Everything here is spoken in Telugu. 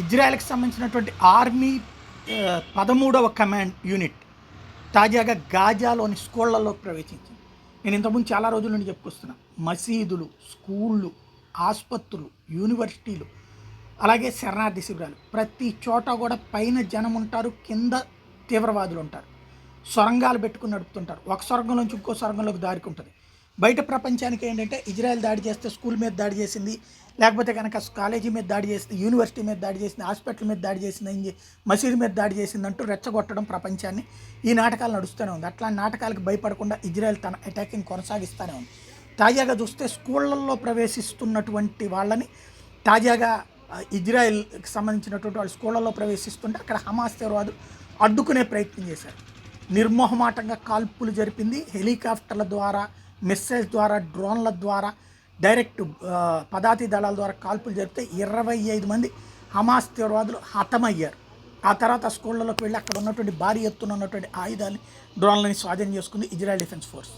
ఇజ్రాయెల్కి సంబంధించినటువంటి ఆర్మీ 13వ కమాండ్ యూనిట్ తాజాగా గాజాలోని స్కూళ్లలోకి ప్రవేశించింది. నేను ఇంతకుముందు చాలా రోజుల నుండి చెప్పుకొస్తున్నా. మసీదులు, స్కూళ్ళు, ఆసుపత్రులు, యూనివర్సిటీలు, అలాగే శరణార్థి శిబిరాలు, ప్రతి చోట కూడా పైన జనం ఉంటారు, కింద తీవ్రవాదులు ఉంటారు. సొరంగాలు పెట్టుకుని నడుపుతుంటారు. ఒక సొరంగం నుంచి ఇంకో సొరంగంలోకి దారికి ఉంటుంది. బయట ప్రపంచానికి ఏంటంటే ఇజ్రాయెల్ దాడి చేస్తే స్కూల్ మీద దాడి చేసింది, లేకపోతే కనుక కాలేజీ మీద దాడి చేసింది, యూనివర్సిటీ మీద దాడి చేసింది, హాస్పిటల్ మీద దాడి చేసింది, మసీదు మీద దాడి చేసింది అంటూ రెచ్చగొట్టడం ప్రపంచాన్ని ఈ నాటకాలు నడుస్తూనే ఉంది. అట్లాంటి నాటకాలకు భయపడకుండా ఇజ్రాయెల్ తన అటాకింగ్ కొనసాగిస్తూనే ఉంది. తాజాగా చూస్తే స్కూళ్ళల్లో ప్రవేశిస్తున్నటువంటి వాళ్ళని తాజాగా ఇజ్రాయెల్కి సంబంధించినటువంటి వాళ్ళు స్కూళ్ళల్లో ప్రవేశిస్తుంటే అక్కడ హమాస్ తీవ్రవాదులు అడ్డుకునే ప్రయత్నం చేశారు. నిర్మోహమాటంగా కాల్పులు జరిపింది. హెలికాప్టర్ల ద్వారా, మిస్సైల్స్ ద్వారా, డ్రోన్ల ద్వారా, డైరెక్ట్ పదాతి దళాల ద్వారా కాల్పులు జరిపితే 25 మంది హమాస్ తీవ్రవాదులు హతమయ్యారు. ఆ తర్వాత స్కూళ్ళలోకి వెళ్ళి అక్కడ ఉన్నటువంటి భారీ ఎత్తున ఉన్నటువంటి ఆయుధాలని, డ్రోన్లని స్వాధీనం చేసుకుంది ఇజ్రాయెల్ డిఫెన్స్ ఫోర్స్.